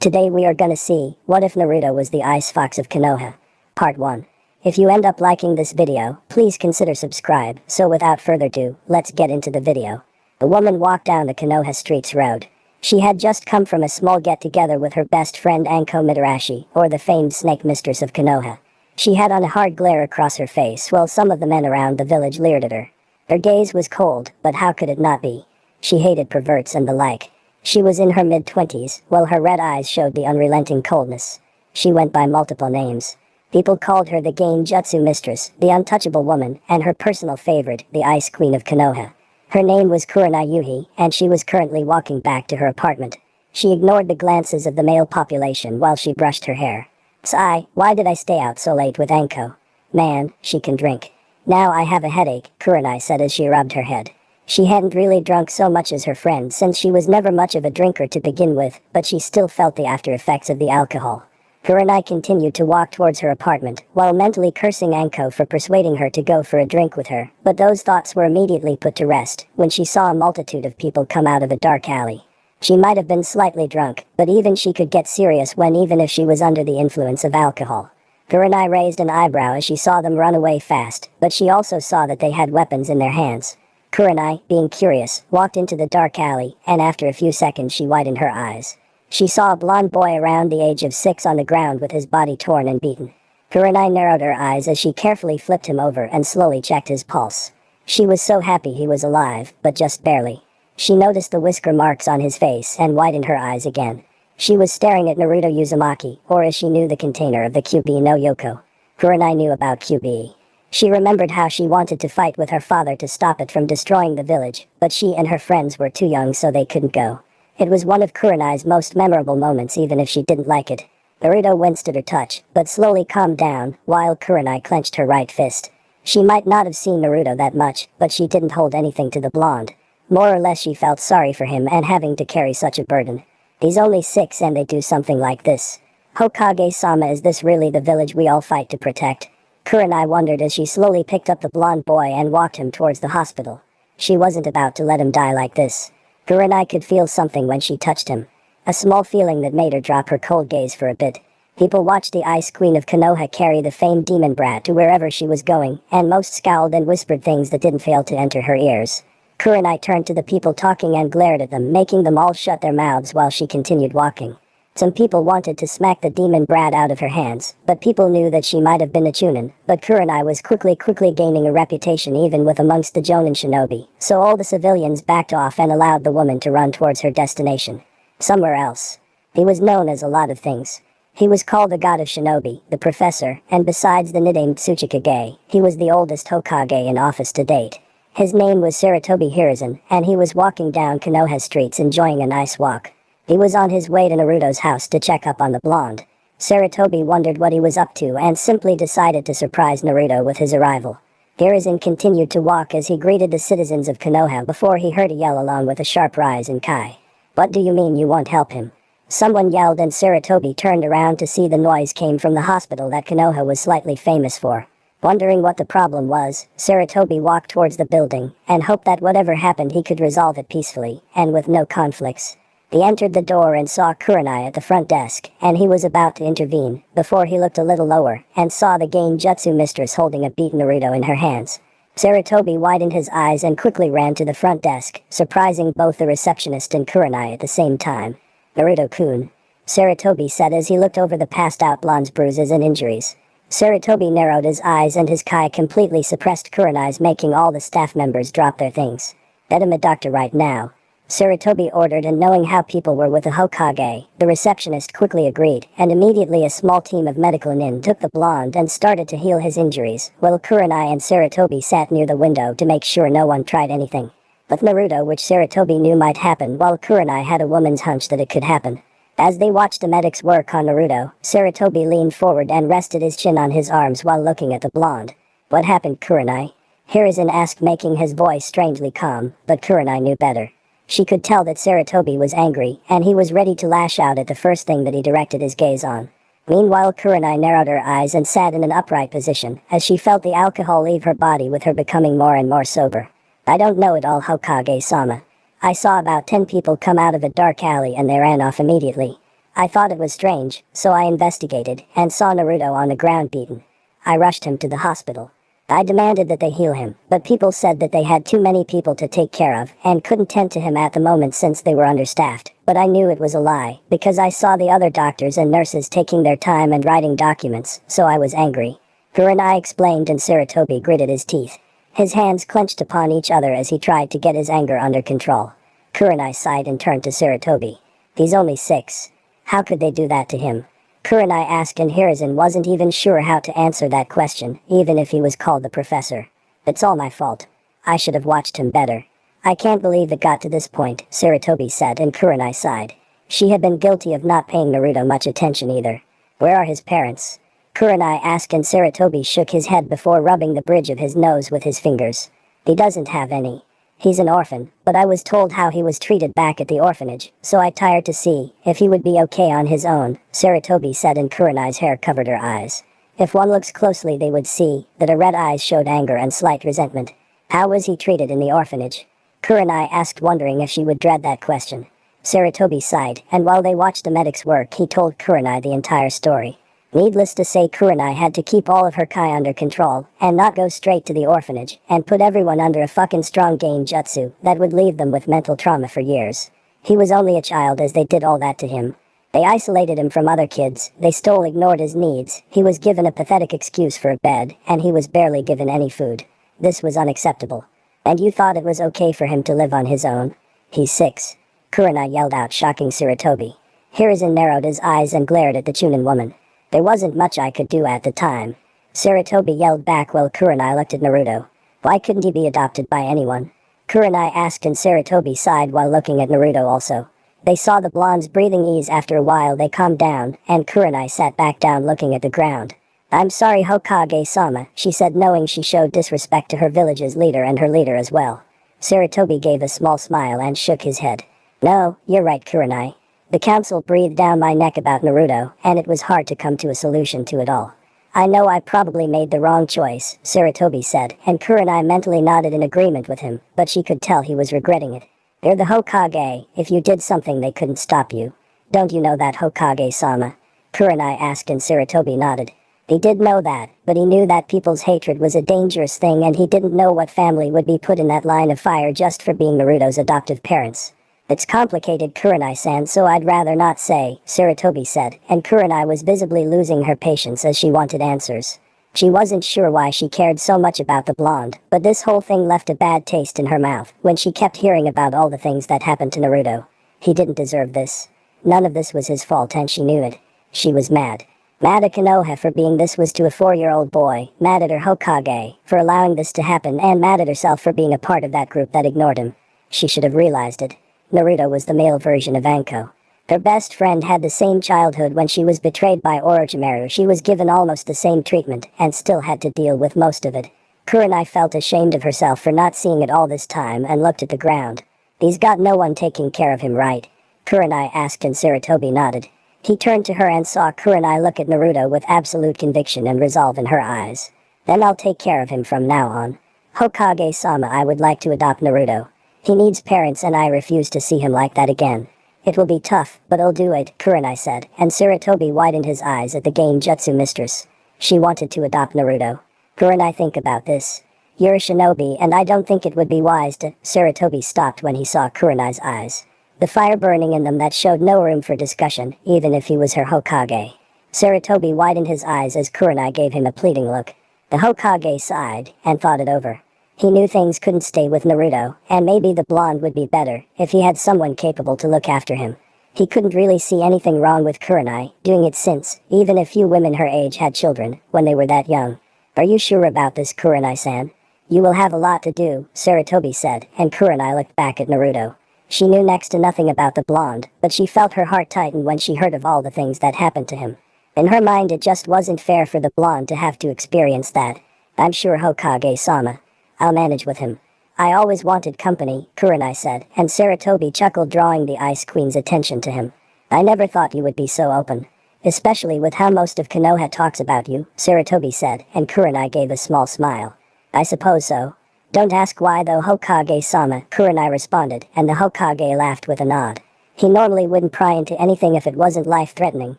Today we are gonna see, what if Naruto was the Ice Fox of Konoha? Part 1. If you end up liking this video, please consider subscribe, so without further ado, let's get into the video. The woman walked down the Konoha Streets Road. She had just come from a small get-together with her best friend Anko Mitarashi, or the famed Snake Mistress of Konoha. She had on a hard glare across her face while some of the men around the village leered at her. Her gaze was cold, but how could it not be? She hated perverts and the like. She was in her mid-20s, while her red eyes showed the unrelenting coldness. She went by multiple names. People called her the Genjutsu Mistress, the Untouchable Woman, and her personal favorite, the Ice Queen of Konoha. Her name was Kurenai Yuhi, and she was currently walking back to her apartment. She ignored the glances of the male population while she brushed her hair. Sigh, why did I stay out so late with Anko? Man, she can drink. Now I have a headache, Kurenai said as she rubbed her head. She hadn't really drunk so much as her friend since she was never much of a drinker to begin with, but she still felt the after effects of the alcohol. Kurenai continued to walk towards her apartment, while mentally cursing Anko for persuading her to go for a drink with her, but those thoughts were immediately put to rest when she saw a multitude of people come out of a dark alley. She might have been slightly drunk, but even she could get serious even if she was under the influence of alcohol. Kurenai raised an eyebrow as she saw them run away fast, but she also saw that they had weapons in their hands. Kurenai, being curious, walked into the dark alley, and after a few seconds she widened her eyes. She saw a blonde boy around the age of 6 on the ground with his body torn and beaten. Kurenai narrowed her eyes as she carefully flipped him over and slowly checked his pulse. She was so happy he was alive, but just barely. She noticed the whisker marks on his face and widened her eyes again. She was staring at Naruto Uzumaki, or as she knew, the container of the QB no Yoko. Kurenai knew about QB. She remembered how she wanted to fight with her father to stop it from destroying the village, but she and her friends were too young so they couldn't go. It was one of Kurenai's most memorable moments even if she didn't like it. Naruto winced at her touch, but slowly calmed down, while Kurenai clenched her right fist. She might not have seen Naruto that much, but she didn't hold anything to the blonde. More or less she felt sorry for him and having to carry such a burden. He's only 6 and they do something like this. Hokage-sama, is this really the village we all fight to protect? Kurenai wondered as she slowly picked up the blonde boy and walked him towards the hospital. She wasn't about to let him die like this. Kurenai could feel something when she touched him. A small feeling that made her drop her cold gaze for a bit. People watched the Ice Queen of Konoha carry the famed demon brat to wherever she was going, and most scowled and whispered things that didn't fail to enter her ears. Kurenai turned to the people talking and glared at them, making them all shut their mouths while she continued walking. Some people wanted to smack the demon brat out of her hands, but people knew that she might have been a chunin, but Kurenai was quickly gaining a reputation even with amongst the Jonin shinobi, so all the civilians backed off and allowed the woman to run towards her destination. Somewhere else. He was known as a lot of things. He was called the god of shinobi, the professor, and besides the nickname Tsuchikage, he was the oldest Hokage in office to date. His name was Sarutobi Hiruzen, and he was walking down Konoha streets enjoying a nice walk. He was on his way to Naruto's house to check up on the blonde. Sarutobi wondered what he was up to and simply decided to surprise Naruto with his arrival. Hiruzen continued to walk as he greeted the citizens of Konoha before he heard a yell along with a sharp rise in Kai. "What do you mean you won't help him?" Someone yelled and Sarutobi turned around to see the noise came from the hospital that Konoha was slightly famous for. Wondering what the problem was, Sarutobi walked towards the building and hoped that whatever happened he could resolve it peacefully and with no conflicts. He entered the door and saw Kurenai at the front desk, and he was about to intervene, before he looked a little lower, and saw the Genjutsu Mistress holding a beaten Naruto in her hands. Sarutobi widened his eyes and quickly ran to the front desk, surprising both the receptionist and Kurenai at the same time. "Naruto-kun," Sarutobi said as he looked over the passed-out blonde's bruises and injuries. Sarutobi narrowed his eyes and his Kai completely suppressed Kurenai's, making all the staff members drop their things. "Get him a doctor right now," Sarutobi ordered, and knowing how people were with the Hokage, the receptionist quickly agreed, and immediately a small team of medical nin took the blonde and started to heal his injuries, while Kurenai and Sarutobi sat near the window to make sure no one tried anything. With Naruto, which Sarutobi knew might happen, while Kurenai had a woman's hunch that it could happen. As they watched the medics work on Naruto, Sarutobi leaned forward and rested his chin on his arms while looking at the blonde. "What happened, Kurenai?" Hiruzen asked, making his voice strangely calm, but Kurenai knew better. She could tell that Sarutobi was angry, and he was ready to lash out at the first thing that he directed his gaze on. Meanwhile, Kurenai narrowed her eyes and sat in an upright position, as she felt the alcohol leave her body with her becoming more and more sober. "I don't know it all, Hokage-sama. I saw about 10 people come out of a dark alley and they ran off immediately. I thought it was strange, so I investigated and saw Naruto on the ground beaten. I rushed him to the hospital. I demanded that they heal him, but people said that they had too many people to take care of and couldn't tend to him at the moment since they were understaffed. But I knew it was a lie, because I saw the other doctors and nurses taking their time and writing documents, so I was angry. Kurenai explained, and Sarutobi gritted his teeth. His hands clenched upon each other as he tried to get his anger under control. Kurenai sighed and turned to Sarutobi. He's only 6. How could they do that to him? Kurenai asked, and Hiruzen wasn't even sure how to answer that question, even if he was called the professor. It's all my fault. I should have watched him better. I can't believe it got to this point, Sarutobi said, and Kurenai sighed. She had been guilty of not paying Naruto much attention either. Where are his parents? Kurenai asked, and Sarutobi shook his head before rubbing the bridge of his nose with his fingers. He doesn't have any. He's an orphan, but I was told how he was treated back at the orphanage, so I tried to see if he would be okay on his own, Sarutobi said, and Kurenai's hair covered her eyes. If one looks closely, they would see that her red eyes showed anger and slight resentment. How was he treated in the orphanage? Kurenai asked, wondering if she would dread that question. Sarutobi sighed, and while they watched the medics work, he told Kurenai the entire story. Needless to say, Kurenai had to keep all of her Kai under control, and not go straight to the orphanage, and put everyone under a fucking strong Genjutsu that would leave them with mental trauma for years. He was only a child as they did all that to him. They isolated him from other kids, they ignored his needs, he was given a pathetic excuse for a bed, and he was barely given any food. This was unacceptable. And you thought it was okay for him to live on his own? He's 6. Kurenai yelled out, shocking Sarutobi. Hiruzen narrowed his eyes and glared at the Chunin woman. There wasn't much I could do at the time. Sarutobi yelled back while Kurenai looked at Naruto. Why couldn't he be adopted by anyone? Kurenai asked, and Sarutobi sighed while looking at Naruto also. They saw the blonde's breathing ease. After a while they calmed down, and Kurenai sat back down looking at the ground. I'm sorry, Hokage-sama, she said, knowing she showed disrespect to her village's leader and her leader as well. Sarutobi gave a small smile and shook his head. No, you're right, Kurenai. The council breathed down my neck about Naruto, and it was hard to come to a solution to it all. I know I probably made the wrong choice, Sarutobi said, and Kurenai mentally nodded in agreement with him, but she could tell he was regretting it. You're the Hokage. If you did something, they couldn't stop you. Don't you know that, Hokage-sama? Kurenai asked, and Sarutobi nodded. He did know that, but he knew that people's hatred was a dangerous thing, and he didn't know what family would be put in that line of fire just for being Naruto's adoptive parents. It's complicated, Kurenai-san, so I'd rather not say, Sarutobi said, and Kurenai was visibly losing her patience as she wanted answers. She wasn't sure why she cared so much about the blonde, but this whole thing left a bad taste in her mouth when she kept hearing about all the things that happened to Naruto. He didn't deserve this. None of this was his fault, and she knew it. She was mad. Mad at Konoha for being this was to a 4-year-old boy, mad at her Hokage for allowing this to happen, and mad at herself for being a part of that group that ignored him. She should have realized it. Naruto was the male version of Anko. Her best friend had the same childhood. When she was betrayed by Orochimaru, she was given almost the same treatment, and still had to deal with most of it. Kurenai felt ashamed of herself for not seeing it all this time and looked at the ground. He's got no one taking care of him, right? Kurenai asked, and Sarutobi nodded. He turned to her and saw Kurenai look at Naruto with absolute conviction and resolve in her eyes. Then I'll take care of him from now on. Hokage-sama, I would like to adopt Naruto. He needs parents, and I refuse to see him like that again. It will be tough, but I'll do it, Kurenai said, and Sarutobi widened his eyes at the Genjutsu Mistress. She wanted to adopt Naruto. Kurenai, think about this. You're a shinobi, and I don't think it would be wise to— Sarutobi stopped when he saw Kurenai's eyes. The fire burning in them that showed no room for discussion, even if he was her Hokage. Sarutobi widened his eyes as Kurenai gave him a pleading look. The Hokage sighed, and thought it over. He knew things couldn't stay with Naruto, and maybe the blonde would be better if he had someone capable to look after him. He couldn't really see anything wrong with Kurenai doing it, since even a few women her age had children when they were that young. Are you sure about this, Kurenai-san? You will have a lot to do, Sarutobi said, and Kurenai looked back at Naruto. She knew next to nothing about the blonde, but she felt her heart tighten when she heard of all the things that happened to him. In her mind, it just wasn't fair for the blonde to have to experience that. I'm sure, Hokage-sama. I'll manage with him. I always wanted company, Kurenai said, and Sarutobi chuckled, drawing the Ice Queen's attention to him. I never thought you would be so open. Especially with how most of Konoha talks about you, Sarutobi said, and Kurenai gave a small smile. I suppose so. Don't ask why though, Hokage-sama, Kurenai responded, and the Hokage laughed with a nod. He normally wouldn't pry into anything if it wasn't life-threatening,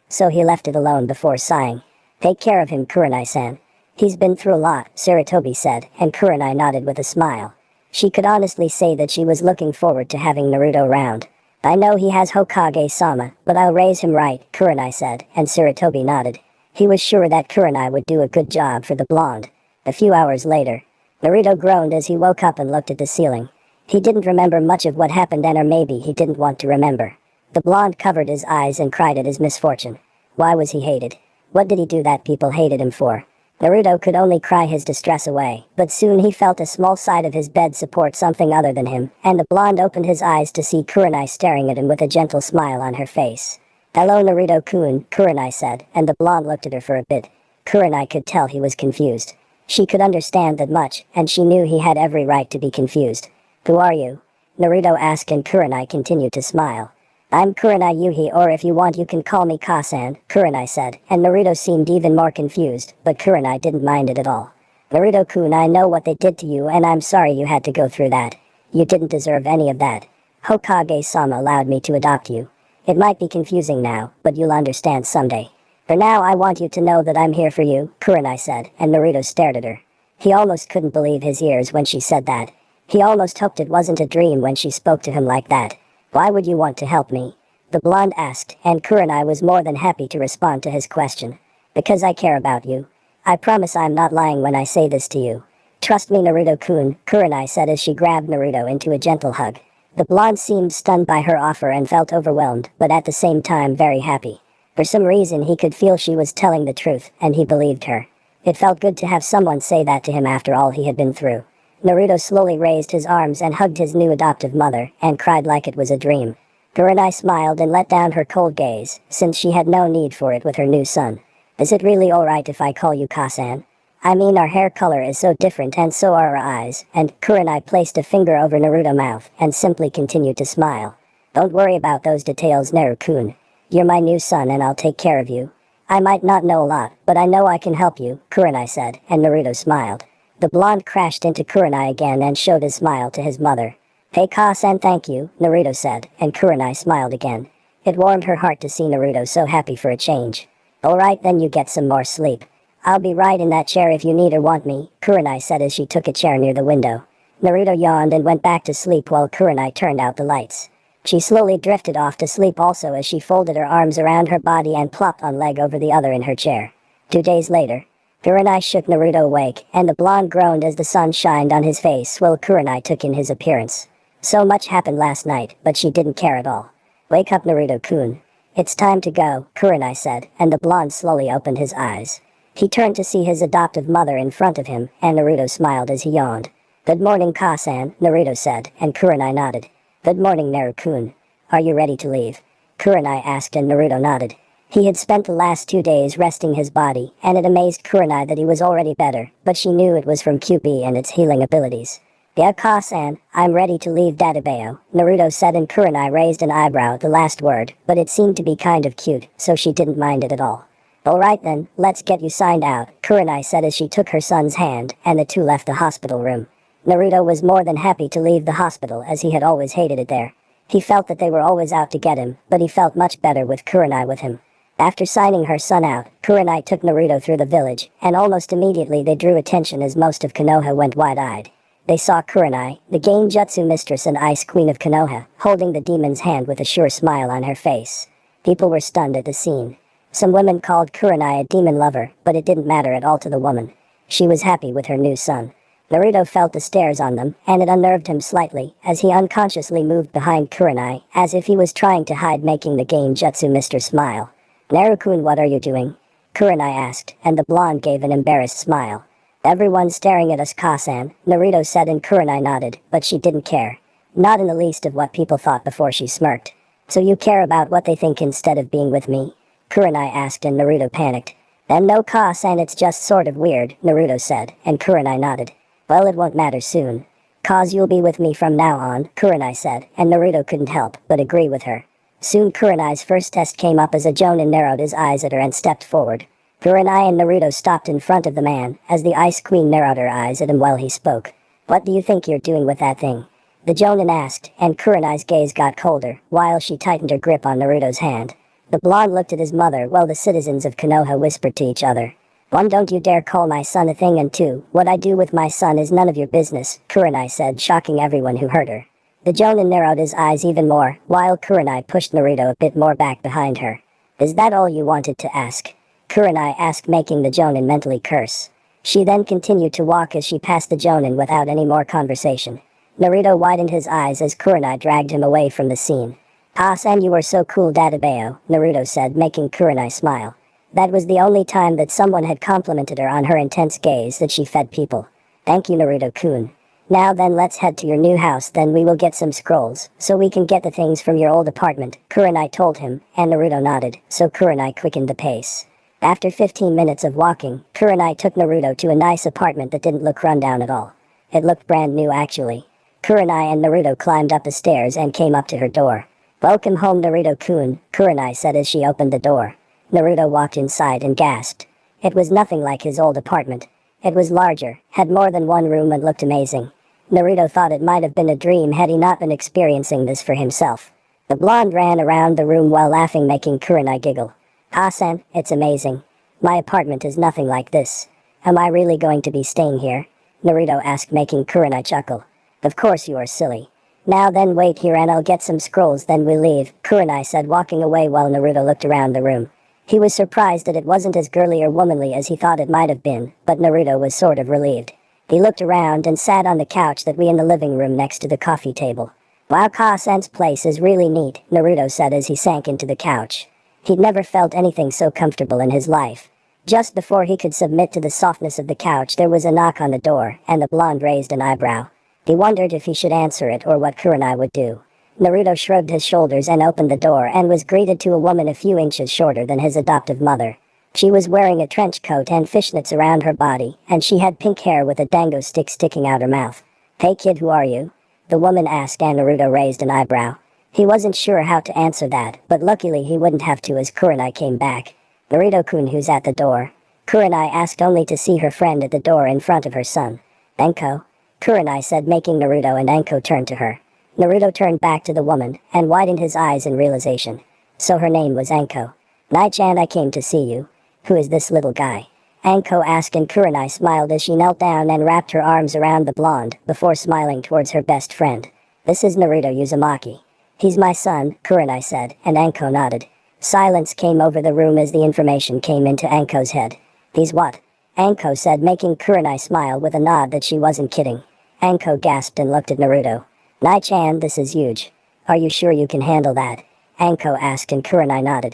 so he left it alone before sighing. Take care of him, Kurenai-san. He's been through a lot, Sarutobi said, and Kurenai nodded with a smile. She could honestly say that she was looking forward to having Naruto around. I know he has Hokage-sama, but I'll raise him right, Kurenai said, and Sarutobi nodded. He was sure that Kurenai would do a good job for the blonde. A few hours later, Naruto groaned as he woke up and looked at the ceiling. He didn't remember much of what happened then, or maybe he didn't want to remember. The blonde covered his eyes and cried at his misfortune. Why was he hated? What did he do that people hated him for? Naruto could only cry his distress away, but soon he felt a small side of his bed support something other than him, and the blonde opened his eyes to see Kurenai staring at him with a gentle smile on her face. Hello Naruto-kun, Kurenai said, and the blonde looked at her for a bit. Kurenai could tell he was confused. She could understand that much, and she knew he had every right to be confused. Who are you? Naruto asked, and Kurenai continued to smile. I'm Kurenai Yuhi, or if you want you can call me Kasan, Kurenai said, and Naruto seemed even more confused, but Kurenai didn't mind it at all. Naruto-kun, I know what they did to you and I'm sorry you had to go through that. You didn't deserve any of that. Hokage-sama allowed me to adopt you. It might be confusing now, but you'll understand someday. For now I want you to know that I'm here for you, Kurenai said, and Naruto stared at her. He almost couldn't believe his ears when she said that. He almost hoped it wasn't a dream when she spoke to him like that. Why would you want to help me? The blonde asked, and Kurenai was more than happy to respond to his question. Because I care about you. I promise I'm not lying when I say this to you. Trust me Naruto-kun, Kurenai said as she grabbed Naruto into a gentle hug. The blonde seemed stunned by her offer and felt overwhelmed, but at the same time very happy. For some reason he could feel she was telling the truth, and he believed her. It felt good to have someone say that to him after all he had been through. Naruto slowly raised his arms and hugged his new adoptive mother, and cried like it was a dream. Kurenai smiled and let down her cold gaze, since she had no need for it with her new son. Is it really alright if I call you Kasan? I mean our hair color is so different and so are our eyes, and Kurenai placed a finger over Naruto's mouth and simply continued to smile. Don't worry about those details Naruto-kun. You're my new son and I'll take care of you. I might not know a lot, but I know I can help you, Kurenai said, and Naruto smiled. The blonde crashed into Kurenai again and showed his smile to his mother. Hey Kasan, thank you, Naruto said, and Kurenai smiled again. It warmed her heart to see Naruto so happy for a change. Alright then, you get some more sleep. I'll be right in that chair if you need or want me, Kurenai said as she took a chair near the window. Naruto yawned and went back to sleep while Kurenai turned out the lights. She slowly drifted off to sleep also as she folded her arms around her body and plopped one leg over the other in her chair. 2 days later, Kurenai shook Naruto awake, and the blonde groaned as the sun shined on his face while Kurenai took in his appearance. So much happened last night, but she didn't care at all. Wake up Naruto-kun. It's time to go, Kurenai said, and the blonde slowly opened his eyes. He turned to see his adoptive mother in front of him, and Naruto smiled as he yawned. Good morning Kasan, Naruto said, and Kurenai nodded. Good morning Naruto-kun. Are you ready to leave? Kurenai asked and Naruto nodded. He had spent the last 2 days resting his body, and it amazed Kurenai that he was already better, but she knew it was from QB and its healing abilities. Yeah Kasan, I'm ready to leave Databeo, Naruto said, and Kurenai raised an eyebrow at the last word, but it seemed to be kind of cute, so she didn't mind it at all. Alright then, let's get you signed out, Kurenai said as she took her son's hand, and the two left the hospital room. Naruto was more than happy to leave the hospital as he had always hated it there. He felt that they were always out to get him, but he felt much better with Kurenai with him. After signing her son out, Kurenai took Naruto through the village, and almost immediately they drew attention as most of Konoha went wide-eyed. They saw Kurenai, the Genjutsu Mistress and Ice Queen of Konoha, holding the demon's hand with a sure smile on her face. People were stunned at the scene. Some women called Kurenai a demon lover, but it didn't matter at all to the woman. She was happy with her new son. Naruto felt the stares on them, and it unnerved him slightly, as he unconsciously moved behind Kurenai, as if he was trying to hide, making the Genjutsu Mistress smile. Naruto-kun, what are you doing? Kurenai asked, and the blonde gave an embarrassed smile. Everyone's staring at us Kasan, Naruto said, and Kurenai nodded, but she didn't care. Not in the least of what people thought before she smirked. So you care about what they think instead of being with me? Kurenai asked, and Naruto panicked. Then no Kasan, it's just sort of weird, Naruto said, and Kurenai nodded. Well, it won't matter soon. Cause you'll be with me from now on, Kurenai said, and Naruto couldn't help but agree with her. Soon Kurenai's first test came up as a Jonin narrowed his eyes at her and stepped forward. Kurenai and Naruto stopped in front of the man, as the Ice Queen narrowed her eyes at him while he spoke. What do you think you're doing with that thing? The Jonin asked, and Kurenai's gaze got colder, while she tightened her grip on Naruto's hand. The blonde looked at his mother while the citizens of Konoha whispered to each other. 1. Don't you dare call my son a thing, and 2. What I do with my son is none of your business, Kurenai said, shocking everyone who heard her. The Jonin narrowed his eyes even more, while Kurenai pushed Naruto a bit more back behind her. Is that all you wanted to ask? Kurenai asked, making the Jonin mentally curse. She then continued to walk as she passed the Jonin without any more conversation. Naruto widened his eyes as Kurenai dragged him away from the scene. Ah-san, you were so cool, Databeo, Naruto said, making Kurenai smile. That was the only time that someone had complimented her on her intense gaze that she fed people. Thank you, Naruto-kun. Now then, let's head to your new house, then we will get some scrolls, so we can get the things from your old apartment, Kurenai told him, and Naruto nodded, so Kurenai quickened the pace. After 15 minutes of walking, Kurenai took Naruto to a nice apartment that didn't look rundown at all. It looked brand new actually. Kurenai and Naruto climbed up the stairs and came up to her door. Welcome home, Naruto-kun, Kurenai said as she opened the door. Naruto walked inside and gasped. It was nothing like his old apartment. It was larger, had more than one room, and looked amazing. Naruto thought it might have been a dream had he not been experiencing this for himself. The blonde ran around the room while laughing, making Kurenai giggle. Ah-san, it's amazing. My apartment is nothing like this. Am I really going to be staying here? Naruto asked, making Kurenai chuckle. Of course you are silly. Now then, wait here and I'll get some scrolls, then we'll leave, Kurenai said, walking away while Naruto looked around the room. He was surprised that it wasn't as girly or womanly as he thought it might have been, but Naruto was sort of relieved. He looked around and sat on the couch that was in the living room next to the coffee table. Wow, Ka-san's place is really neat, Naruto said as he sank into the couch. He'd never felt anything so comfortable in his life. Just before he could submit to the softness of the couch, there was a knock on the door, and the blonde raised an eyebrow. He wondered if he should answer it or what Kurenai would do. Naruto shrugged his shoulders and opened the door and was greeted to a woman a few inches shorter than his adoptive mother. She was wearing a trench coat and fishnets around her body, and she had pink hair with a dango stick sticking out her mouth. Hey kid, who are you? The woman asked, and Naruto raised an eyebrow. He wasn't sure how to answer that, but luckily he wouldn't have to as Kurenai came back. Naruto-kun, who's at the door? Kurenai asked, only to see her friend at the door in front of her son. Anko? Kurenai said, making Naruto and Anko turn to her. Naruto turned back to the woman, and widened his eyes in realization. So her name was Anko. Nai-chan, I came to see you. Who is this little guy? Anko asked, and Kurenai smiled as she knelt down and wrapped her arms around the blonde, before smiling towards her best friend. This is Naruto Uzumaki. He's my son, Kurenai said, and Anko nodded. Silence came over the room as the information came into Anko's head. He's what? Anko said, making Kurenai smile with a nod that she wasn't kidding. Anko gasped and looked at Naruto. Nai-chan, this is huge. Are you sure you can handle that? Anko asked, and Kurenai nodded.